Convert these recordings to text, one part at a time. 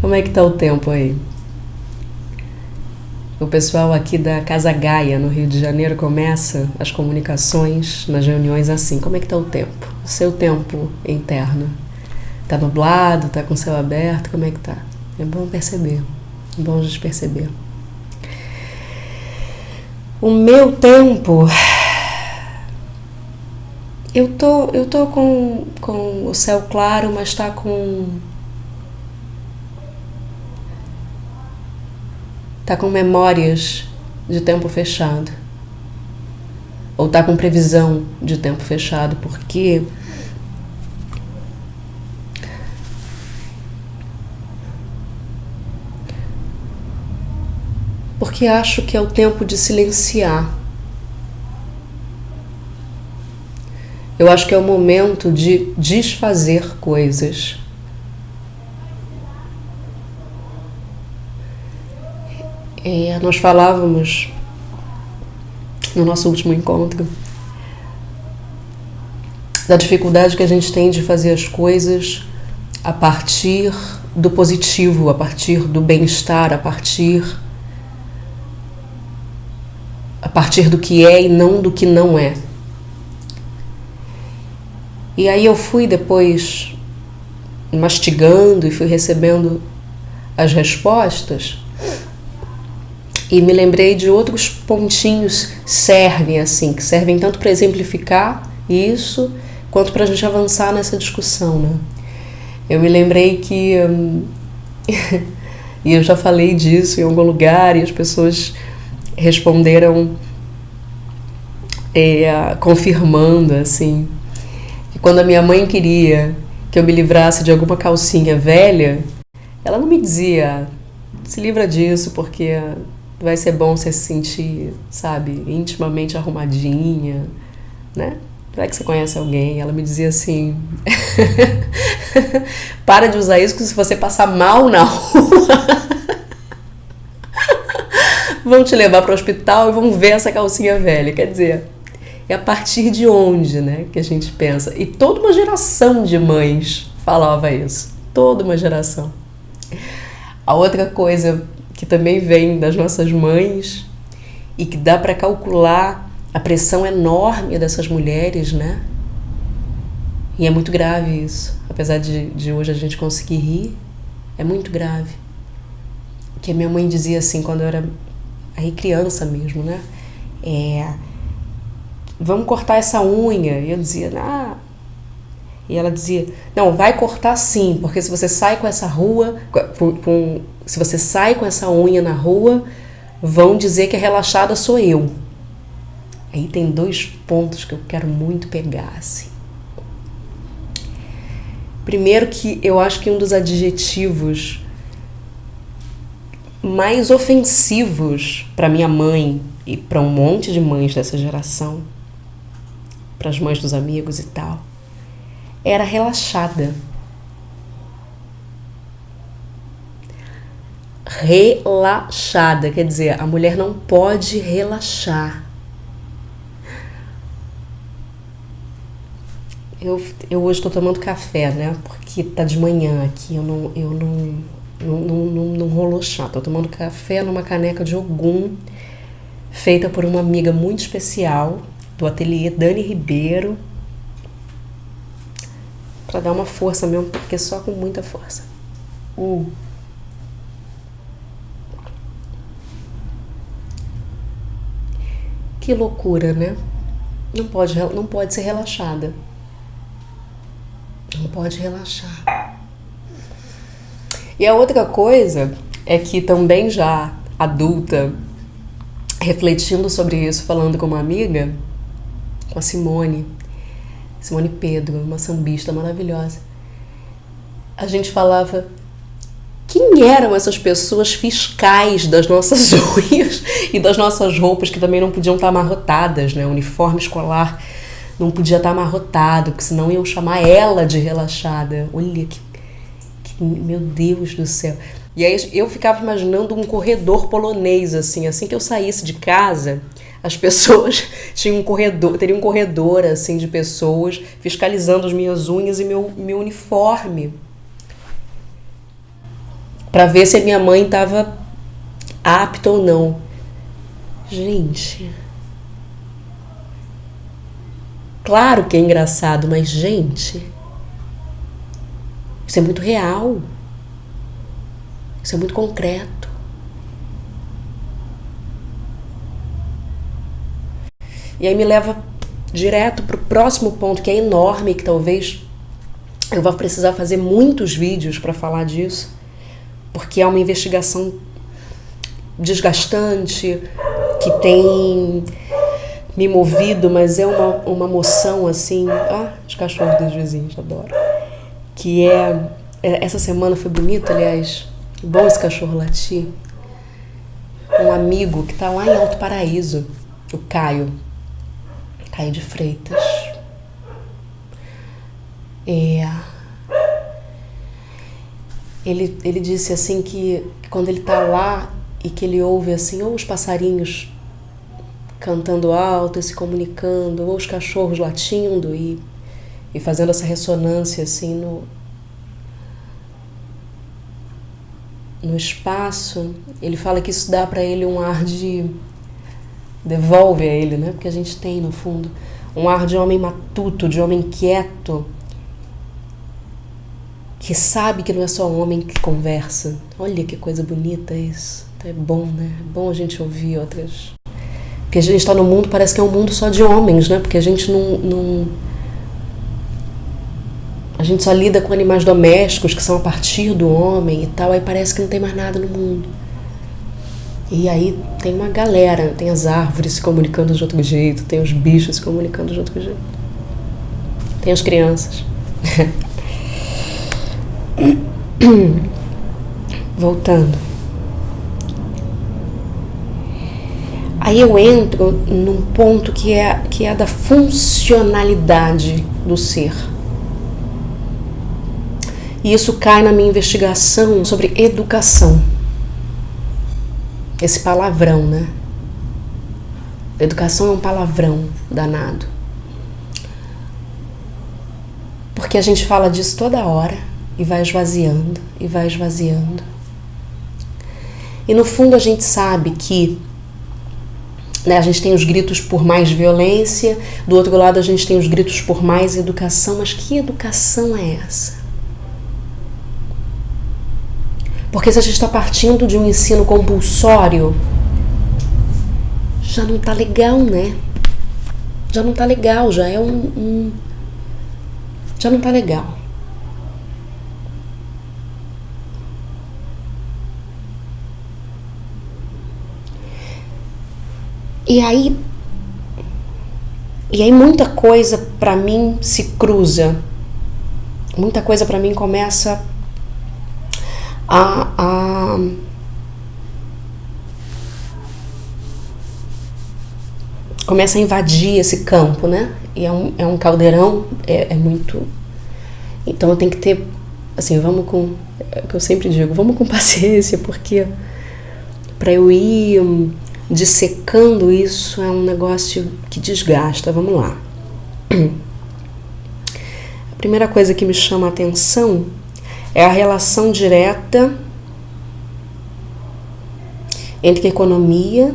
Como é que tá o tempo aí? O pessoal aqui da Casa Gaia, no Rio de Janeiro, começa as comunicações nas reuniões assim. Como é que tá o tempo? O seu tempo interno. Tá nublado? Tá com o céu aberto? Como é que tá? É bom perceber. É bom a gente perceber. O meu tempo... Eu tô com o céu claro, mas tá com memórias de tempo fechado. Ou tá com previsão de tempo fechado, porque acho que é o tempo de silenciar. Eu acho que é o momento de desfazer coisas. Nós falávamos no nosso último encontro da dificuldade que a gente tem de fazer as coisas a partir do positivo, a partir do bem-estar, a partir do que é e não do que não é. E aí eu fui depois mastigando e fui recebendo as respostas e me lembrei de outros pontinhos cerne, assim, que servem tanto para exemplificar isso quanto para a gente avançar nessa discussão, né? Eu me lembrei que e eu já falei disso em algum lugar e as pessoas responderam confirmando, assim, que quando a minha mãe queria que eu me livrasse de alguma calcinha velha, ela não me dizia, se livra disso porque vai ser bom você se sentir, sabe, intimamente arrumadinha, né? Vai que você conhece alguém. Ela me dizia assim, para de usar isso, porque se você passar mal na rua, vão te levar para o hospital e vão ver essa calcinha velha. Quer dizer, é a partir de onde, né, que a gente pensa. E toda uma geração de mães falava isso. Toda uma geração. A outra coisa que também vem das nossas mães e que dá para calcular a pressão enorme dessas mulheres, né? E é muito grave isso. Apesar de hoje a gente conseguir rir, é muito grave. Que a minha mãe dizia assim, quando eu era aí criança mesmo, né? Vamos cortar essa unha. E eu dizia, E ela dizia, não, vai cortar sim, porque se você sai com essa se você sai com essa unha na rua, vão dizer que a relaxada sou eu. Aí tem 2 pontos que eu quero muito pegar, assim. Primeiro que eu acho que um dos adjetivos mais ofensivos para minha mãe e para um monte de mães dessa geração, para as mães dos amigos e tal, era relaxada. Relaxada, quer dizer, a mulher não pode relaxar. Eu hoje estou tomando café, né? Porque tá de manhã aqui, eu não rolou chá. Tô tomando café numa caneca de Ogum, feita por uma amiga muito especial do ateliê Dani Ribeiro, para dar uma força mesmo, porque só com muita força. Que loucura, né? Não pode ser relaxada. Não pode relaxar. E a outra coisa é que também já adulta, refletindo sobre isso, falando com uma amiga, com a Simone Pedro, uma sambista maravilhosa, a gente falava quem eram essas pessoas fiscais das nossas unhas e das nossas roupas que também não podiam estar amarrotadas, né? O uniforme escolar não podia estar amarrotado, porque senão iam chamar ela de relaxada. Olha que meu Deus do céu. E aí eu ficava imaginando um corredor polonês, assim que eu saísse de casa, as pessoas teriam um corredor assim de pessoas fiscalizando as minhas unhas e meu uniforme. pra ver se a minha mãe tava apta ou não. Gente, claro que é engraçado, mas gente, isso é muito real. Isso é muito concreto. E aí me leva direto pro próximo ponto, que é enorme, que talvez eu vá precisar fazer muitos vídeos para falar disso, porque é uma investigação desgastante, que tem me movido, mas é uma moção assim. Os cachorros dos vizinhos, adoro. Que essa semana foi bonito, aliás, bom esse cachorro latir. Um amigo que tá lá em Alto Paraíso, o Caio de Freitas. Ele disse assim que quando ele tá lá e que ele ouve assim, ou os passarinhos cantando alto e se comunicando, ou os cachorros latindo e fazendo essa ressonância assim no espaço, ele fala que isso dá para ele um ar de... devolve a ele, né? Porque a gente tem, no fundo, um ar de homem matuto, de homem quieto, que sabe que não é só homem que conversa. Olha que coisa bonita isso. É bom, né? É bom a gente ouvir outras... Porque a gente está no mundo, parece que é um mundo só de homens, né? Porque a gente não... A gente só lida com animais domésticos que são a partir do homem e tal, aí parece que não tem mais nada no mundo. E aí tem uma galera, tem as árvores se comunicando de outro jeito, tem os bichos se comunicando de outro jeito. Tem as crianças. Voltando. Aí eu entro num ponto que é da funcionalidade do ser. E isso cai na minha investigação sobre educação. Esse palavrão, né? Educação é um palavrão danado. Porque a gente fala disso toda hora e vai esvaziando, e vai esvaziando. E no fundo a gente sabe que, né, a gente tem os gritos por mais violência, do outro lado a gente tem os gritos por mais educação, mas que educação é essa? Porque se a gente está partindo de um ensino compulsório, já não tá legal, né? Já não tá legal, já é já não tá legal. E aí muita coisa pra mim se cruza. Muita coisa pra mim começa começa a invadir esse campo, né? E é um caldeirão, é muito... Então eu tenho que ter, assim, vamos com... É o que eu sempre digo, vamos com paciência, porque para eu ir dissecando isso é um negócio que desgasta. Vamos lá. A primeira coisa que me chama a atenção é a relação direta entre a economia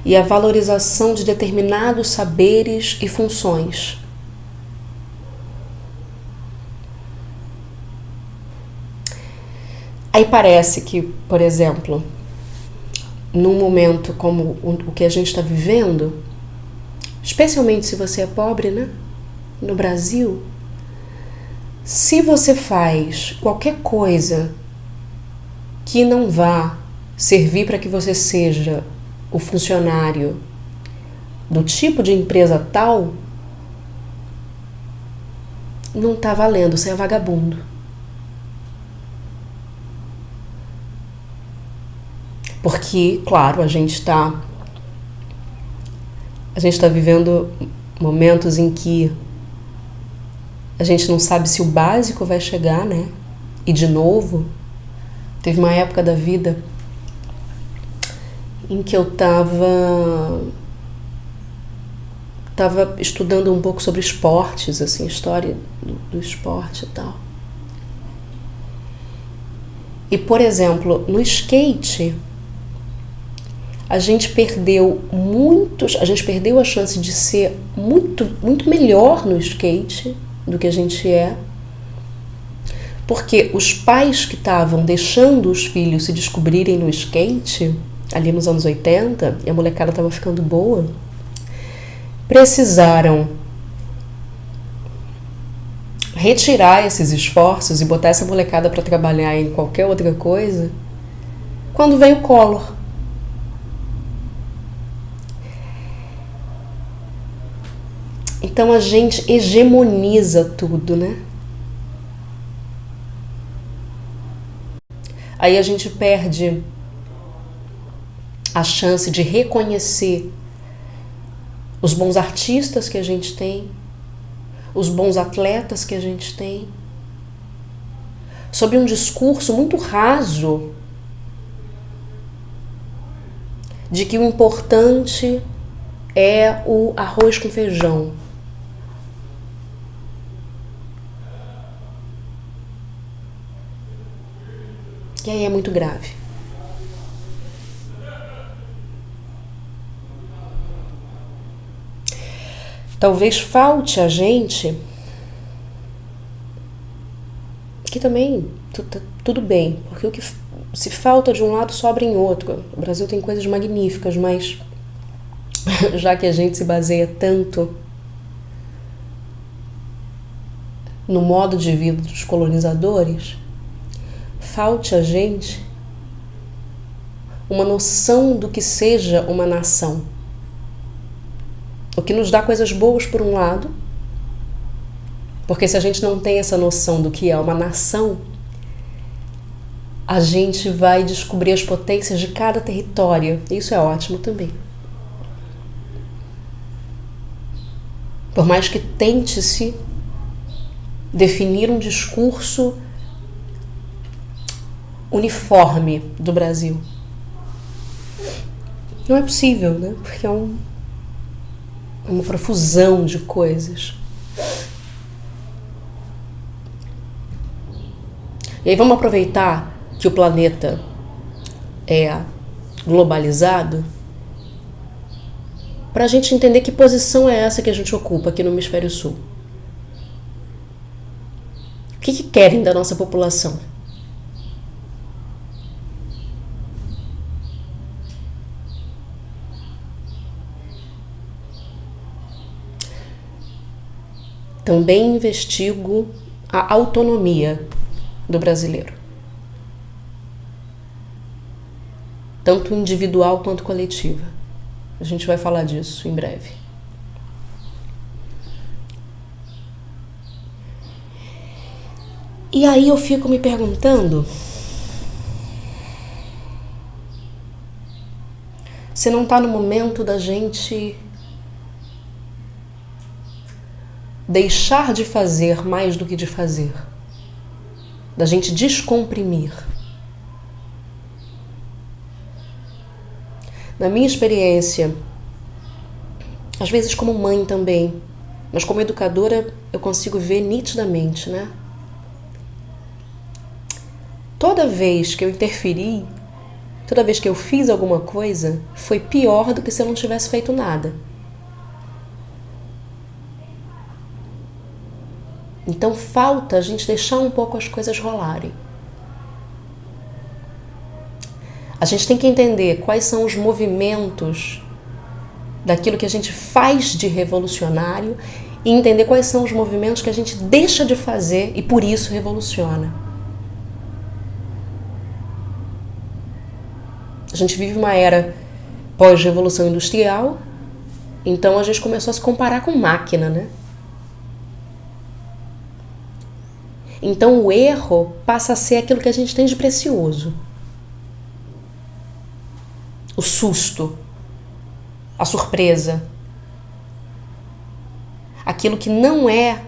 e a valorização de determinados saberes e funções. Aí parece que, por exemplo, num momento como o que a gente está vivendo, especialmente se você é pobre, né? No Brasil, se você faz qualquer coisa que não vá servir para que você seja o funcionário do tipo de empresa tal, não tá valendo, você é vagabundo. Porque, claro, a gente tá vivendo momentos em que a gente não sabe se o básico vai chegar, né? E de novo, teve uma época da vida em que eu tava estudando um pouco sobre esportes, assim, história do esporte e tal. E, por exemplo, no skate, a gente perdeu a chance de ser muito melhor no skate do que a gente é, porque os pais que estavam deixando os filhos se descobrirem no skate, ali nos anos 80, e a molecada estava ficando boa, precisaram retirar esses esforços e botar essa molecada para trabalhar em qualquer outra coisa quando veio o Collor. Então a gente hegemoniza tudo, né? Aí a gente perde a chance de reconhecer os bons artistas que a gente tem, os bons atletas que a gente tem, sob um discurso muito raso de que o importante é o arroz com feijão. E aí é muito grave. Talvez falte a gente, que também tudo bem, porque o que se falta de um lado sobra em outro. O Brasil tem coisas magníficas, mas já que a gente se baseia tanto no modo de vida dos colonizadores, falte a gente uma noção do que seja uma nação. O que nos dá coisas boas por um lado, porque se a gente não tem essa noção do que é uma nação, a gente vai descobrir as potências de cada território. E isso é ótimo também. Por mais que tente-se definir um discurso uniforme do Brasil. Não é possível, né? Porque é uma profusão de coisas. E aí vamos aproveitar que o planeta é globalizado para a gente entender que posição é essa que a gente ocupa aqui no Hemisfério Sul. O que querem da nossa população? Também investigo a autonomia do brasileiro, tanto individual quanto coletiva. A gente vai falar disso em breve. E aí eu fico me perguntando se não está no momento da gente deixar de fazer mais do que de fazer, da gente descomprimir. Na minha experiência, às vezes como mãe também, mas como educadora eu consigo ver nitidamente, né? Toda vez que eu interferi, toda vez que eu fiz alguma coisa, foi pior do que se eu não tivesse feito nada. Então falta a gente deixar um pouco as coisas rolarem. A gente tem que entender quais são os movimentos daquilo que a gente faz de revolucionário e entender quais são os movimentos que a gente deixa de fazer e por isso revoluciona. A gente vive uma era pós-revolução industrial, então a gente começou a se comparar com máquina, né? Então o erro passa a ser aquilo que a gente tem de precioso. O susto, a surpresa, aquilo que não é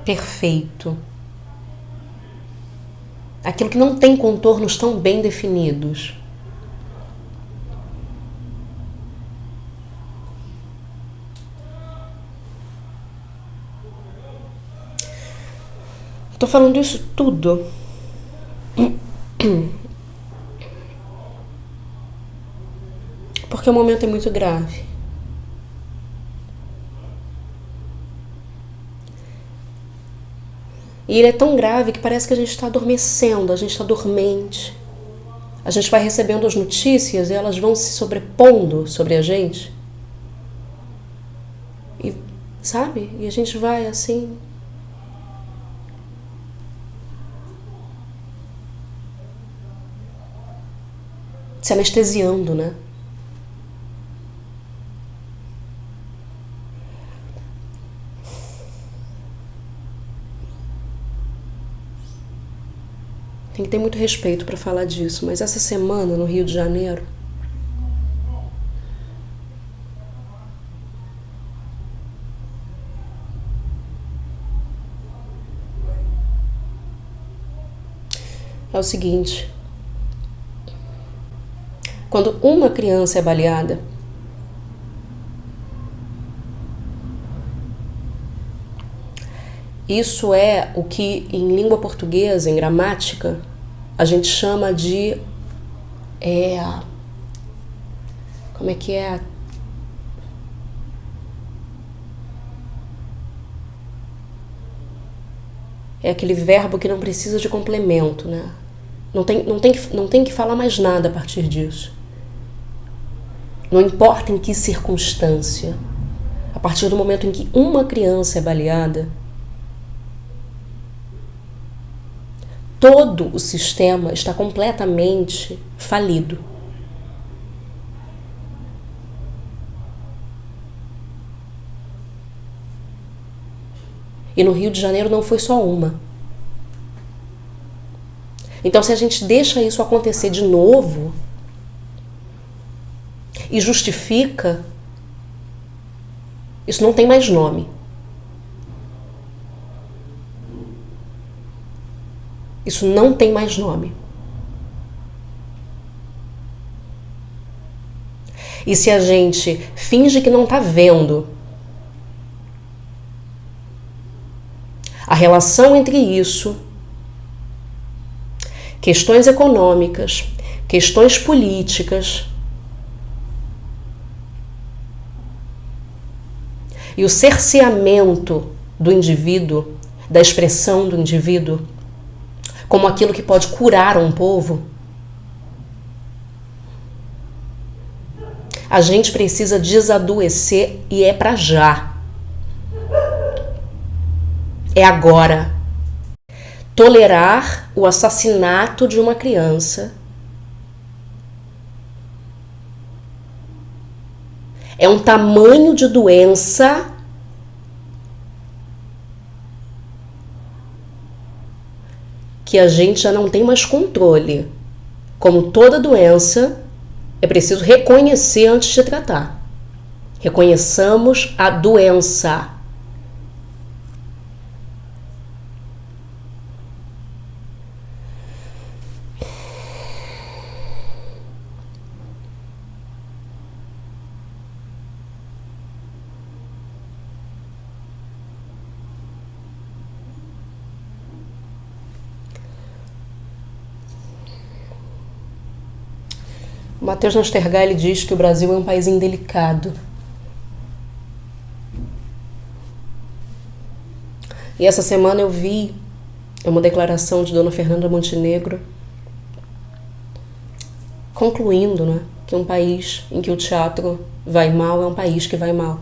perfeito, aquilo que não tem contornos tão bem definidos. Tô falando isso tudo porque o momento é muito grave. E ele é tão grave que parece que a gente está adormecendo, a gente está dormente. A gente vai recebendo as notícias e elas vão se sobrepondo sobre a gente. E, sabe? E a gente vai assim... se anestesiando, né? Tem que ter muito respeito para falar disso, mas essa semana no Rio de Janeiro, é o seguinte: quando uma criança é baleada, isso é o que em língua portuguesa, em gramática, a gente chama de... como é que é? É aquele verbo que não precisa de complemento, né? Não tem que falar mais nada a partir disso. Não importa em que circunstância. A partir do momento em que uma criança é baleada, todo o sistema está completamente falido. E no Rio de Janeiro não foi só uma. Então, se a gente deixa isso acontecer de novo e justifica, isso não tem mais nome. Isso não tem mais nome. E se a gente finge que não está vendo a relação entre isso, questões econômicas, questões políticas e o cerceamento do indivíduo, da expressão do indivíduo, como aquilo que pode curar um povo, a gente precisa desadoecer e é pra já. É agora. Tolerar o assassinato de uma criança é um tamanho de doença que a gente já não tem mais controle. Como toda doença, é preciso reconhecer antes de tratar. Reconheçamos a doença. O Matheus Nastergalli diz que o Brasil é um país indelicado. E essa semana eu vi uma declaração de Dona Fernanda Montenegro concluindo, né, que um país em que o teatro vai mal é um país que vai mal.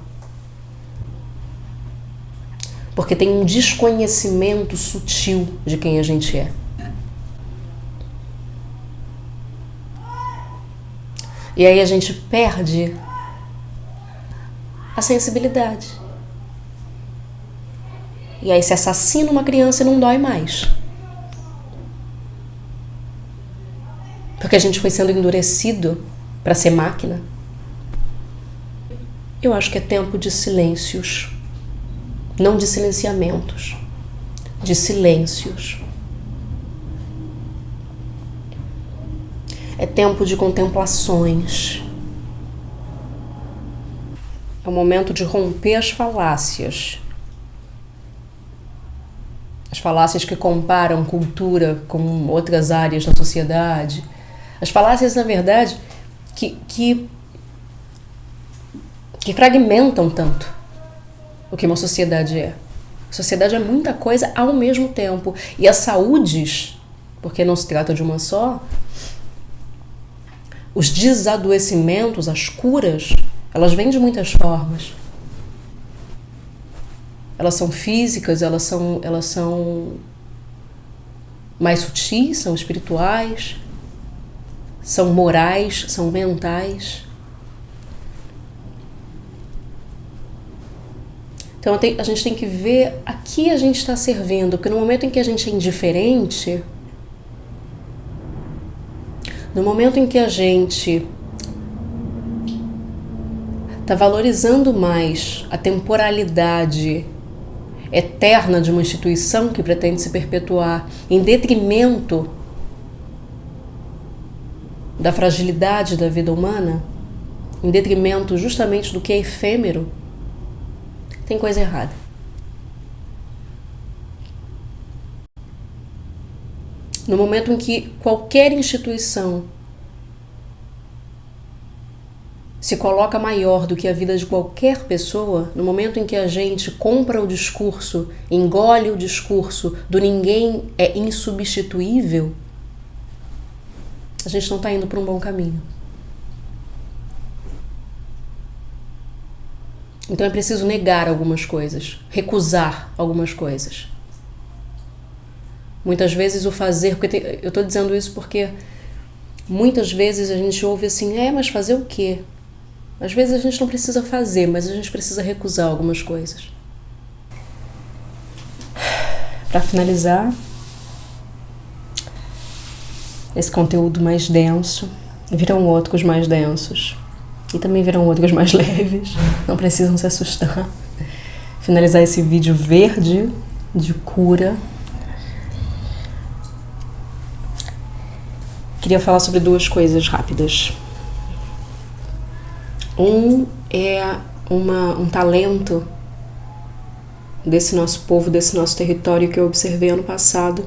Porque tem um desconhecimento sutil de quem a gente é. E aí a gente perde a sensibilidade. E aí se assassina uma criança e não dói mais. Porque a gente foi sendo endurecido para ser máquina. Eu acho que é tempo de silêncios. Não de silenciamentos. De silêncios. É tempo de contemplações. É o momento de romper as falácias. as falácias que comparam cultura com outras áreas da sociedade, as falácias, na verdade, que fragmentam tanto o que uma sociedade é. A sociedade é muita coisa ao mesmo tempo. E as saúdes, porque não se trata de uma só, os desadoecimentos, as curas, elas vêm de muitas formas. Elas são físicas, elas são mais sutis, são espirituais, são morais, são mentais. Então a gente tem que ver a que a gente está servindo, porque no momento em que a gente é indiferente, no momento em que a gente está valorizando mais a temporalidade eterna de uma instituição que pretende se perpetuar em detrimento da fragilidade da vida humana, em detrimento justamente do que é efêmero, tem coisa errada. No momento em que qualquer instituição se coloca maior do que a vida de qualquer pessoa, no momento em que a gente compra o discurso, engole o discurso do ninguém é insubstituível, a gente não está indo para um bom caminho. Então é preciso negar algumas coisas, recusar algumas coisas. Muitas vezes o fazer, porque eu estou dizendo isso porque muitas vezes a gente ouve assim, mas fazer o quê? Às vezes a gente não precisa fazer, mas a gente precisa recusar algumas coisas. Para finalizar esse conteúdo mais denso, virão outros mais densos e também virão outros mais leves, não precisam se assustar. Finalizar esse vídeo verde de cura. Queria falar sobre duas coisas rápidas. Um é um talento desse nosso povo, desse nosso território que eu observei ano passado,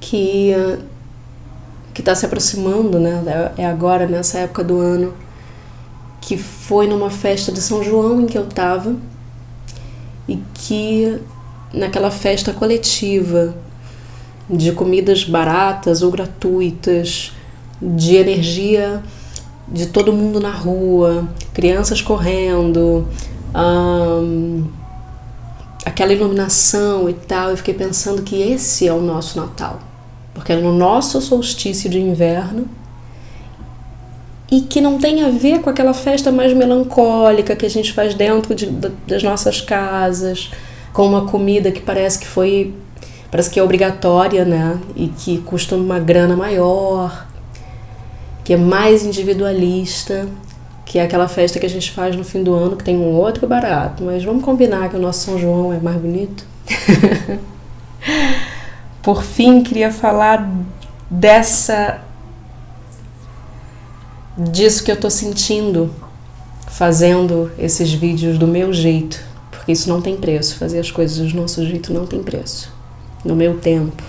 que está se aproximando, né? É agora, nessa época do ano, que foi numa festa de São João em que eu estava, e que naquela festa coletiva de comidas baratas ou gratuitas, de energia de todo mundo na rua, crianças correndo, aquela iluminação e tal, eu fiquei pensando que esse é o nosso Natal, porque é no nosso solstício de inverno e que não tem a ver com aquela festa mais melancólica que a gente faz dentro das nossas casas, com uma comida que parece que é obrigatória, né, e que custa uma grana maior, que é mais individualista, que é aquela festa que a gente faz no fim do ano, que tem um outro barato, mas vamos combinar que o nosso São João é mais bonito. Por fim, queria falar disso que eu tô sentindo fazendo esses vídeos do meu jeito, porque isso não tem preço, fazer as coisas do nosso jeito não tem preço, no meu tempo.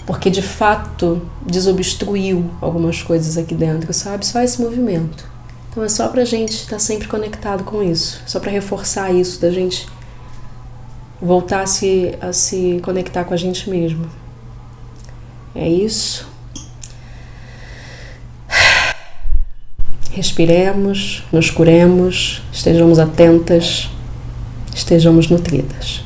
Porque de fato desobstruiu algumas coisas aqui dentro, sabe? Só esse movimento. Então é só pra gente estar sempre conectado com isso, só pra reforçar isso, da gente voltar a se conectar com a gente mesmo. É isso. Respiremos, nos curemos, estejamos atentas, estejamos nutridas.